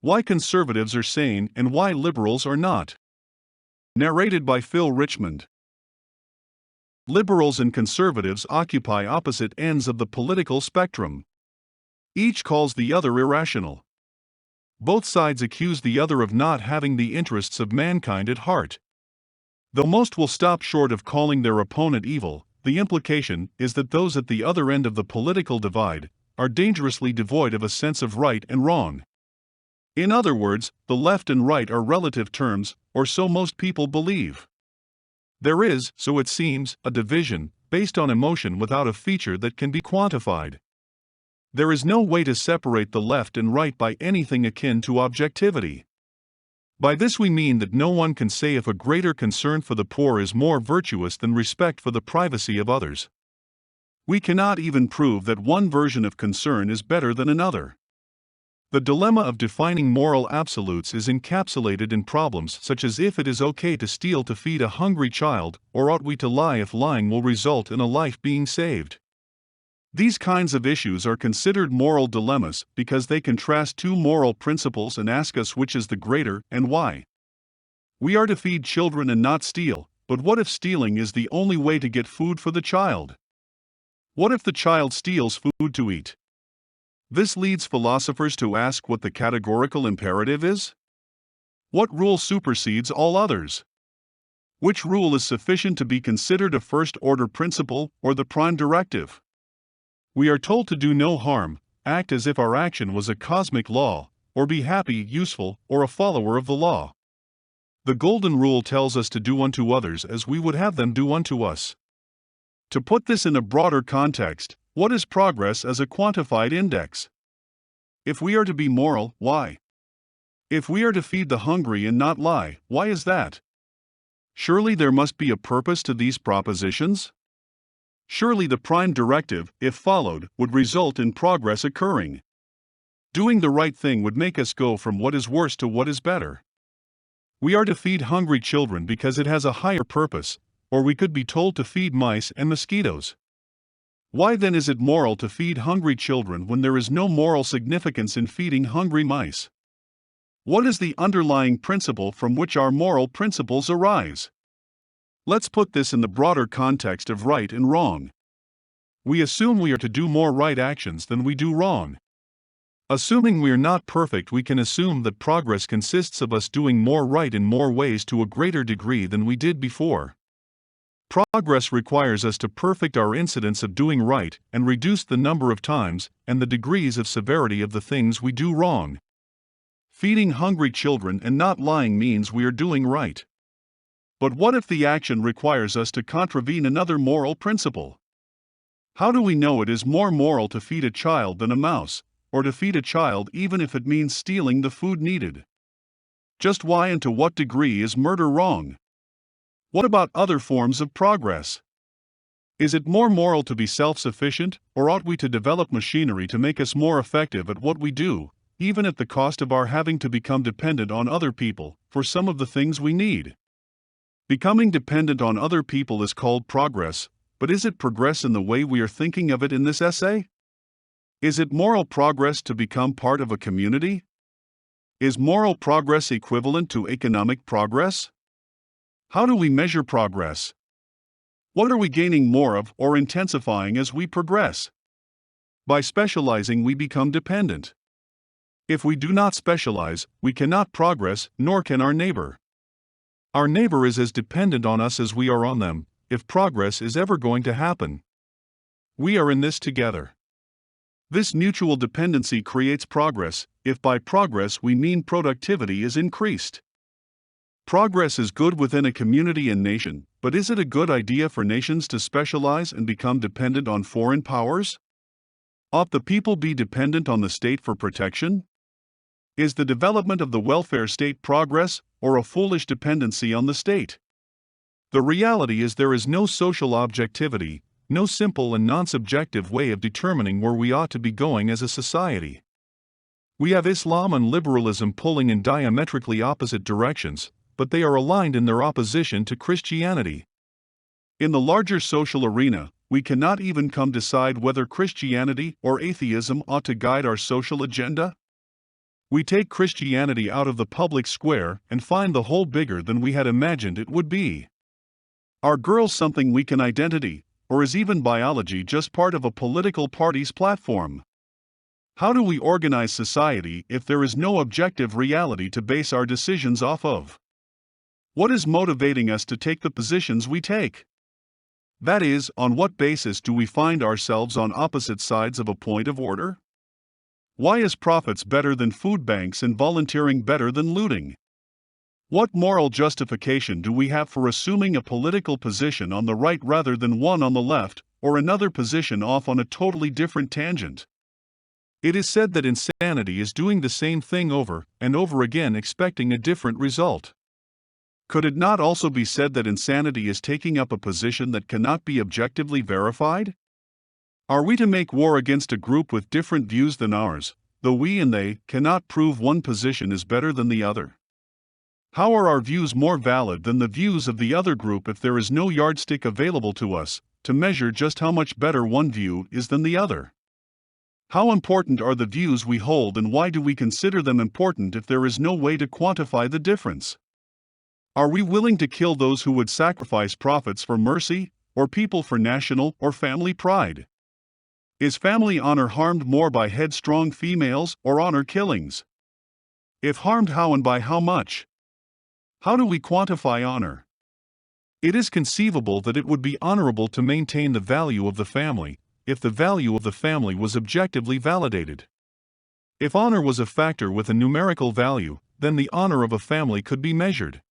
Why Conservatives Are Sane and Why Liberals Are Not. Narrated by Phil Richmond. Liberals and conservatives occupy opposite ends of the political spectrum. Each calls the other irrational. Both sides accuse the other of not having the interests of mankind at heart. Though most will stop short of calling their opponent evil, the implication is that those at the other end of the political divide are dangerously devoid of a sense of right and wrong. In other words, the left and right are relative terms, or so most people believe. There is, so it seems, a division, based on emotion without a feature that can be quantified. There is no way to separate the left and right by anything akin to objectivity. By this we mean that no one can say if a greater concern for the poor is more virtuous than respect for the privacy of others. We cannot even prove that one version of concern is better than another. The dilemma of defining moral absolutes is encapsulated in problems such as if it is okay to steal to feed a hungry child, or ought we to lie if lying will result in a life being saved. These kinds of issues are considered moral dilemmas because they contrast two moral principles and ask us which is the greater and why. We are to feed children and not steal, but what if stealing is the only way to get food for the child? What if the child steals food to eat? This leads philosophers to ask what the categorical imperative is. What rule supersedes all others? Which rule is sufficient to be considered a first-order principle or the prime directive? We are told to do no harm, act as if our action was a cosmic law, or be happy, useful, or a follower of the law. The golden rule tells us to do unto others as we would have them do unto us. To put this in a broader context, what is progress as a quantified index? If we are to be moral, why? If we are to feed the hungry and not lie, why is that? Surely there must be a purpose to these propositions? Surely the prime directive, if followed, would result in progress occurring. Doing the right thing would make us go from what is worse to what is better. We are to feed hungry children because it has a higher purpose, or we could be told to feed mice and mosquitoes. Why then is it moral to feed hungry children when there is no moral significance in feeding hungry mice? What is the underlying principle from which our moral principles arise? Let's put this in the broader context of right and wrong. We assume we are to do more right actions than we do wrong. Assuming we are not perfect, we can assume that progress consists of us doing more right in more ways to a greater degree than we did before. Progress requires us to perfect our incidence of doing right and reduce the number of times and the degrees of severity of the things we do wrong. Feeding hungry children and not lying means we are doing right. But what if the action requires us to contravene another moral principle? How do we know it is more moral to feed a child than a mouse, or to feed a child even if it means stealing the food needed? Just why and to what degree is murder wrong? What about other forms of progress? Is it more moral to be self-sufficient, or ought we to develop machinery to make us more effective at what we do, even at the cost of our having to become dependent on other people for some of the things we need? Becoming dependent on other people is called progress, but is it progress in the way we are thinking of it in this essay? Is it moral progress to become part of a community? Is moral progress equivalent to economic progress? How do we measure progress? What are we gaining more of or intensifying as we progress? By specializing, we become dependent. If we do not specialize, we cannot progress, nor can our neighbor. Our neighbor is as dependent on us as we are on them, if progress is ever going to happen. We are in this together. This mutual dependency creates progress, if by progress we mean productivity is increased. Progress is good within a community and nation, but is it a good idea for nations to specialize and become dependent on foreign powers? Ought the people be dependent on the state for protection? Is the development of the welfare state progress, or a foolish dependency on the state? The reality is there is no social objectivity, no simple and non-subjective way of determining where we ought to be going as a society. We have Islam and liberalism pulling in diametrically opposite directions, but they are aligned in their opposition to Christianity. In the larger social arena, we cannot even come decide whether Christianity or atheism ought to guide our social agenda. We take Christianity out of the public square and find the whole bigger than we had imagined it would be. Are girls something weak in identity, or is even biology just part of a political party's platform? How do we organize society if there is no objective reality to base our decisions off of? What is motivating us to take the positions we take? That is, on what basis do we find ourselves on opposite sides of a point of order? Why is profits better than food banks and volunteering better than looting? What moral justification do we have for assuming a political position on the right rather than one on the left, or another position off on a totally different tangent? It is said that insanity is doing the same thing over and over again expecting a different result. Could it not also be said that insanity is taking up a position that cannot be objectively verified? Are we to make war against a group with different views than ours, though we and they cannot prove one position is better than the other? How are our views more valid than the views of the other group if there is no yardstick available to us to measure just how much better one view is than the other? How important are the views we hold, and why do we consider them important if there is no way to quantify the difference? Are we willing to kill those who would sacrifice profits for mercy, or people for national or family pride? Is family honor harmed more by headstrong females or honor killings? If harmed, how and by how much? How do we quantify honor? It is conceivable that it would be honorable to maintain the value of the family, if the value of the family was objectively validated. If honor was a factor with a numerical value, then the honor of a family could be measured.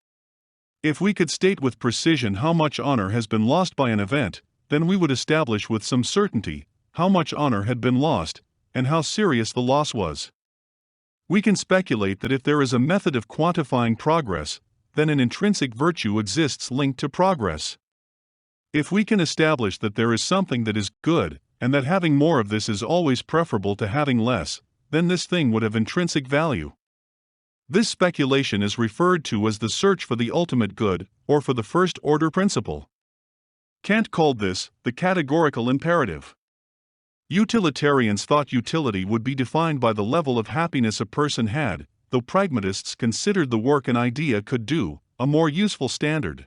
If we could state with precision how much honor has been lost by an event, then we would establish with some certainty how much honor had been lost, and how serious the loss was. We can speculate that if there is a method of quantifying progress, then an intrinsic virtue exists linked to progress. If we can establish that there is something that is good, and that having more of this is always preferable to having less, then this thing would have intrinsic value. This speculation is referred to as the search for the ultimate good, or for the first-order principle. Kant called this the categorical imperative. Utilitarians thought utility would be defined by the level of happiness a person had, though pragmatists considered the work an idea could do a more useful standard.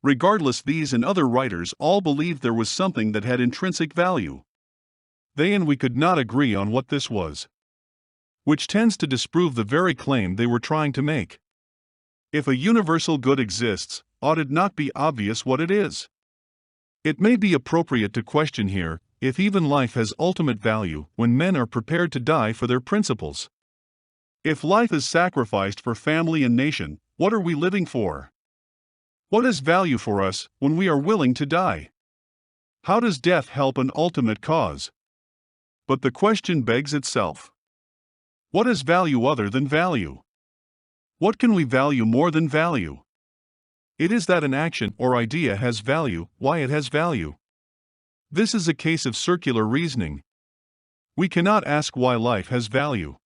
Regardless, these and other writers all believed there was something that had intrinsic value. They and we could not agree on what this was, which tends to disprove the very claim they were trying to make. If a universal good exists, ought it not be obvious what it is? It may be appropriate to question here if even life has ultimate value when men are prepared to die for their principles. If life is sacrificed for family and nation, what are we living for? What is value for us when we are willing to die? How does death help an ultimate cause? But the question begs itself. What is value other than value? What can we value more than value? It is that an action or idea has value, why it has value. This is a case of circular reasoning. We cannot ask why life has value.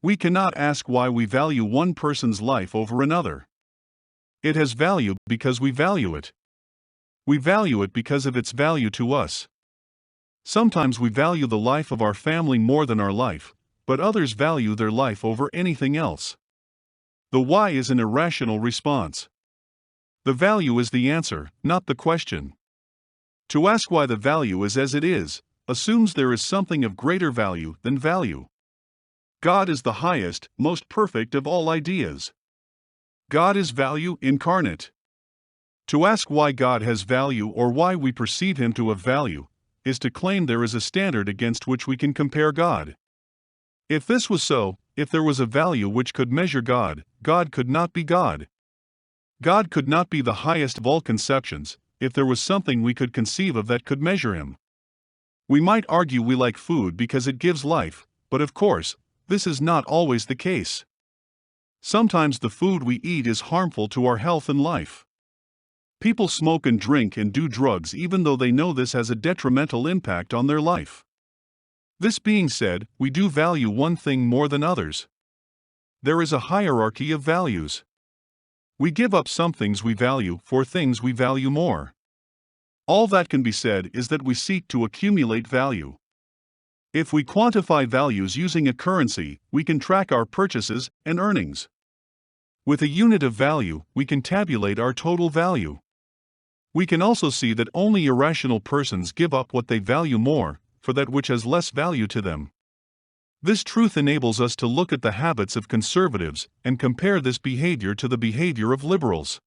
We cannot ask why we value one person's life over another. It has value because we value it. We value it because of its value to us. Sometimes we value the life of our family more than our life, but others value their life over anything else. The why is an irrational response. The value is the answer, not the question. To ask why the value is as it is, assumes there is something of greater value than value. God is the highest, most perfect of all ideas. God is value incarnate. To ask why God has value or why we perceive Him to have value, is to claim there is a standard against which we can compare God. If this was so, if there was a value which could measure God, God could not be God. God could not be the highest of all conceptions, if there was something we could conceive of that could measure Him. We might argue we like food because it gives life, but of course, this is not always the case. Sometimes the food we eat is harmful to our health and life. People smoke and drink and do drugs even though they know this has a detrimental impact on their life. This being said, we do value one thing more than others. There is a hierarchy of values. We give up some things we value for things we value more. All that can be said is that we seek to accumulate value. If we quantify values using a currency, we can track our purchases and earnings. With a unit of value, we can tabulate our total value. We can also see that only irrational persons give up what they value more, for that which has less value to them. This truth enables us to look at the habits of conservatives and compare this behavior to the behavior of liberals.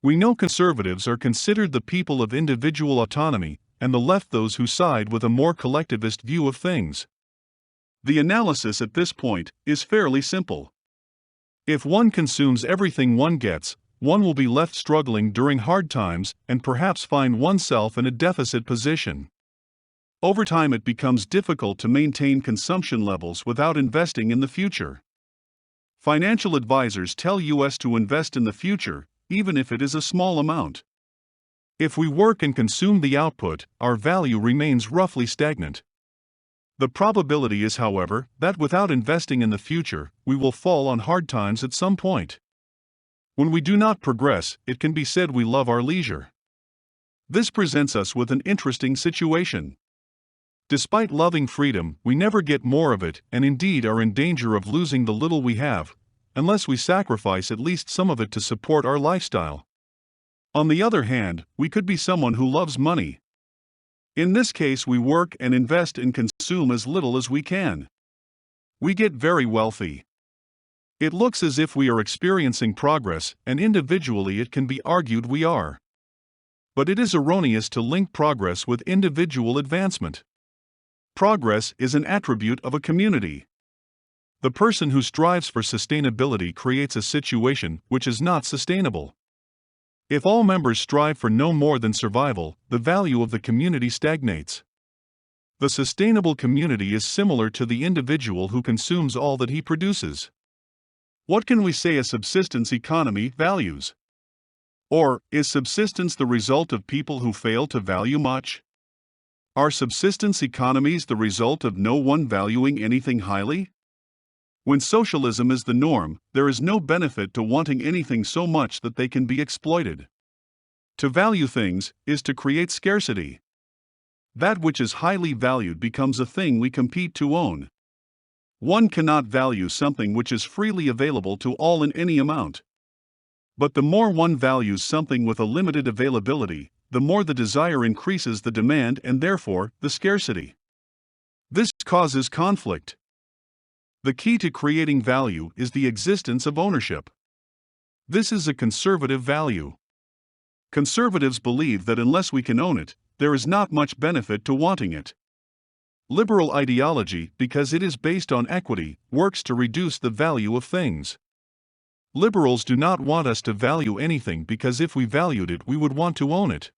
We know conservatives are considered the people of individual autonomy, and the left those who side with a more collectivist view of things. The analysis at this point is fairly simple. If one consumes everything one gets, one will be left struggling during hard times and perhaps find oneself in a deficit position. Over time, it becomes difficult to maintain consumption levels without investing in the future. Financial advisors tell us to invest in the future, even if it is a small amount. If we work and consume the output, our value remains roughly stagnant. The probability is, however, that without investing in the future, we will fall on hard times at some point. When we do not progress, it can be said we love our leisure. This presents us with an interesting situation. Despite loving freedom, we never get more of it, and indeed are in danger of losing the little we have, unless we sacrifice at least some of it to support our lifestyle. On the other hand, we could be someone who loves money. In this case, we work and invest and consume as little as we can. We get very wealthy. It looks as if we are experiencing progress, and individually it can be argued we are. But it is erroneous to link progress with individual advancement. Progress is an attribute of a community. The person who strives for sustainability creates a situation which is not sustainable. If all members strive for no more than survival, the value of the community stagnates. The sustainable community is similar to the individual who consumes all that he produces. What can we say a subsistence economy values? Or, is subsistence the result of people who fail to value much? Are subsistence economies the result of no one valuing anything highly? When socialism is the norm, there is no benefit to wanting anything so much that they can be exploited. To value things is to create scarcity. That which is highly valued becomes a thing we compete to own. One cannot value something which is freely available to all in any amount. But the more one values something with a limited availability, the more the desire increases the demand and therefore the scarcity. This causes conflict. The key to creating value is the existence of ownership. This is a conservative value. Conservatives believe that unless we can own it, there is not much benefit to wanting it. Liberal ideology, because it is based on equity, works to reduce the value of things. Liberals do not want us to value anything because if we valued it, we would want to own it.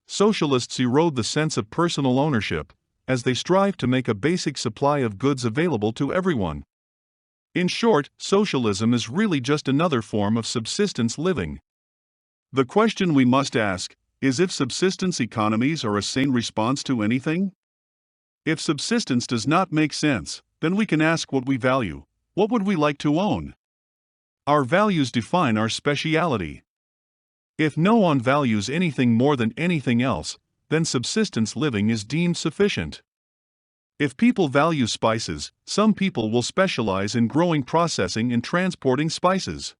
Socialists erode the sense of personal ownership, as they strive to make a basic supply of goods available to everyone. In short, socialism is really just another form of subsistence living. The question we must ask is if subsistence economies are a sane response to anything? If subsistence does not make sense, then we can ask what we value. What would we like to own? Our values define our speciality. If no one values anything more than anything else, then subsistence living is deemed sufficient. If people value spices, some people will specialize in growing, processing, and transporting spices.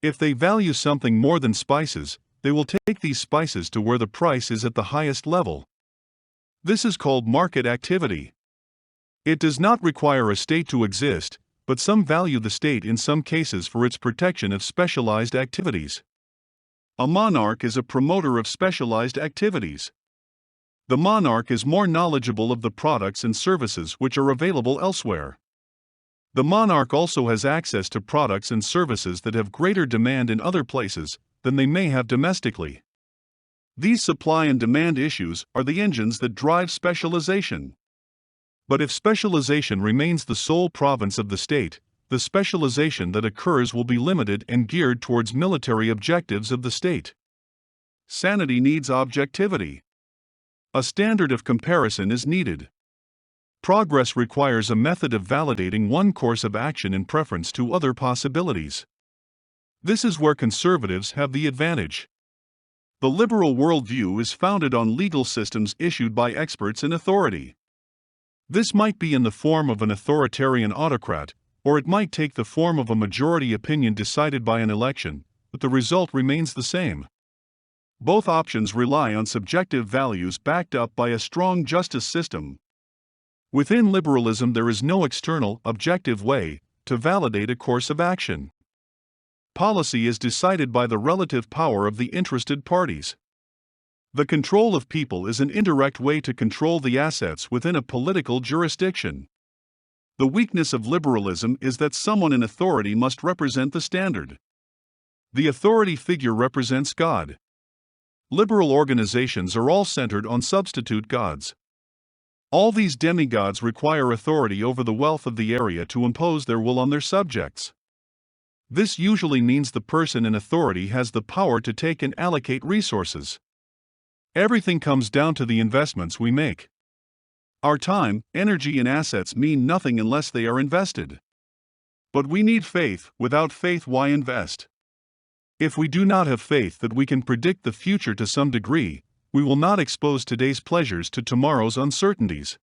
If they value something more than spices, they will take these spices to where the price is at the highest level. This is called market activity. It does not require a state to exist, but some value the state in some cases for its protection of specialized activities. A monarch is a promoter of specialized activities. The monarch is more knowledgeable of the products and services which are available elsewhere. The monarch also has access to products and services that have greater demand in other places than they may have domestically. These supply and demand issues are the engines that drive specialization. But if specialization remains the sole province of the state, the specialization that occurs will be limited and geared towards military objectives of the state. Sanity needs objectivity. A standard of comparison is needed. Progress requires a method of validating one course of action in preference to other possibilities. This is where conservatives have the advantage. The liberal worldview is founded on legal systems issued by experts in authority. This might be in the form of an authoritarian autocrat, or it might take the form of a majority opinion decided by an election, but the result remains the same. Both options rely on subjective values backed up by a strong justice system. Within liberalism, there is no external, objective way to validate a course of action. Policy is decided by the relative power of the interested parties. The control of people is an indirect way to control the assets within a political jurisdiction. The weakness of liberalism is that someone in authority must represent the standard. The authority figure represents God. Liberal organizations are all centered on substitute gods. All these demigods require authority over the wealth of the area to impose their will on their subjects. This usually means the person in authority has the power to take and allocate resources. Everything comes down to the investments we make. Our time, energy, and assets mean nothing unless they are invested. But we need faith. Without faith, why invest? If we do not have faith that we can predict the future to some degree, we will not expose today's pleasures to tomorrow's uncertainties.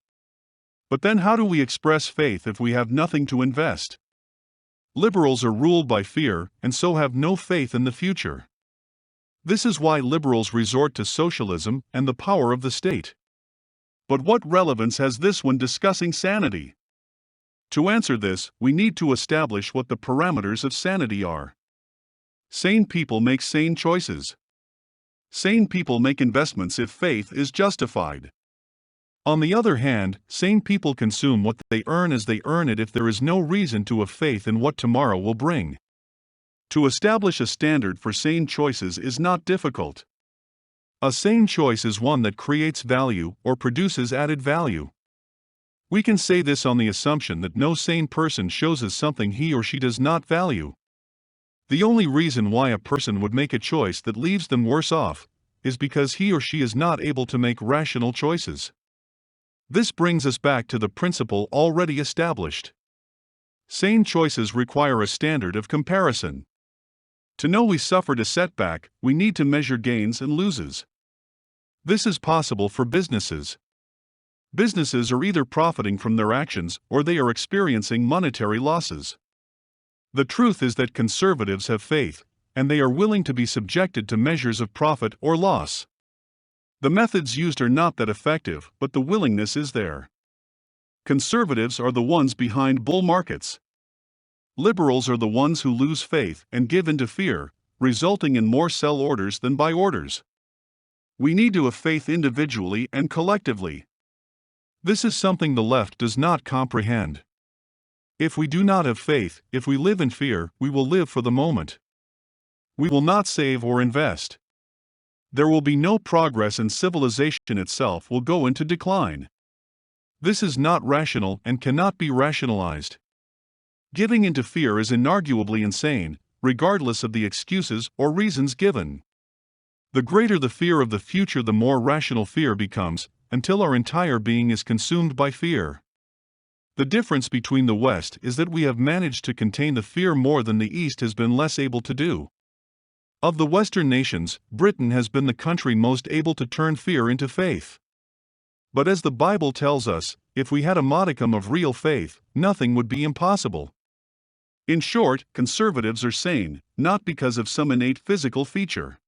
But then how do we express faith if we have nothing to invest? Liberals are ruled by fear and so have no faith in the future. This is why liberals resort to socialism and the power of the state. But what relevance has this when discussing sanity? To answer this, we need to establish what the parameters of sanity are. Sane people make sane choices. Sane people make investments if faith is justified. On the other hand, sane people consume what they earn as they earn it if there is no reason to have faith in what tomorrow will bring. To establish a standard for sane choices is not difficult. A sane choice is one that creates value or produces added value. We can say this on the assumption that no sane person shows us something he or she does not value. The only reason why a person would make a choice that leaves them worse off is because he or she is not able to make rational choices. This brings us back to the principle already established. Sane choices require a standard of comparison. To know we suffered a setback, we need to measure gains and losses. This is possible for businesses. Businesses are either profiting from their actions or they are experiencing monetary losses. The truth is that conservatives have faith, and they are willing to be subjected to measures of profit or loss. The methods used are not that effective, but the willingness is there. Conservatives are the ones behind bull markets. Liberals are the ones who lose faith and give in to fear, resulting in more sell orders than buy orders. We need to have faith individually and collectively. This is something the left does not comprehend. If we do not have faith, if we live in fear, we will live for the moment. We will not save or invest. There will be no progress and civilization itself will go into decline. This is not rational and cannot be rationalized. Giving into fear is inarguably insane, regardless of the excuses or reasons given. The greater the fear of the future, the more rational fear becomes, until our entire being is consumed by fear. The difference between the West is that we have managed to contain the fear more than the East has been less able to do. Of the Western nations, Britain has been the country most able to turn fear into faith. But as the Bible tells us, if we had a modicum of real faith, nothing would be impossible. In short, conservatives are sane, not because of some innate physical feature.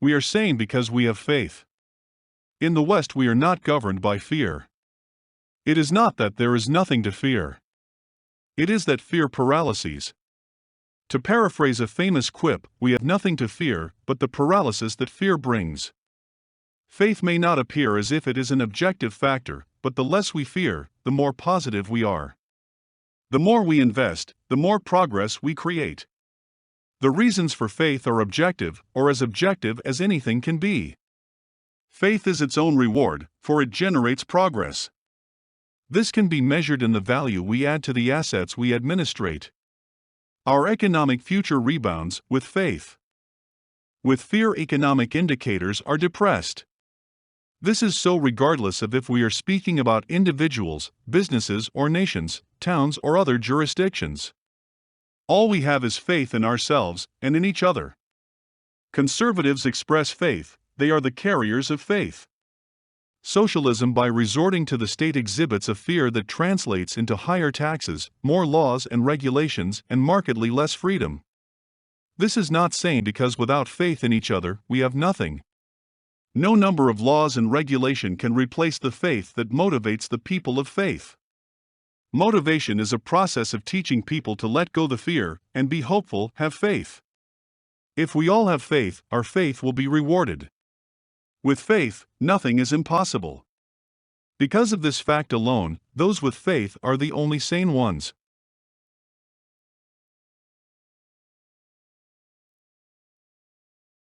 We are sane because we have faith. In the West, we are not governed by fear. It is not that there is nothing to fear. It is that fear paralyses. To paraphrase a famous quip, we have nothing to fear but the paralysis that fear brings. Faith may not appear as if it is an objective factor, but the less we fear, the more positive we are. The more we invest, the more progress we create. The reasons for faith are objective, or as objective as anything can be. Faith is its own reward, for it generates progress. This can be measured in the value we add to the assets we administrate. Our economic future rebounds with faith. With fear, economic indicators are depressed. This is so regardless of if we are speaking about individuals, businesses or nations, towns or other jurisdictions. All we have is faith in ourselves and in each other. Conservatives express faith, they are the carriers of faith. Socialism by resorting to the state exhibits a fear that translates into higher taxes, more laws and regulations, and markedly less freedom. This is not sane because without faith in each other, we have nothing. No number of laws and regulation can replace the faith that motivates the people of faith. Motivation is a process of teaching people to let go the fear and be hopeful, have faith. If we all have faith, our faith will be rewarded. With faith, nothing is impossible. Because of this fact alone, those with faith are the only sane ones.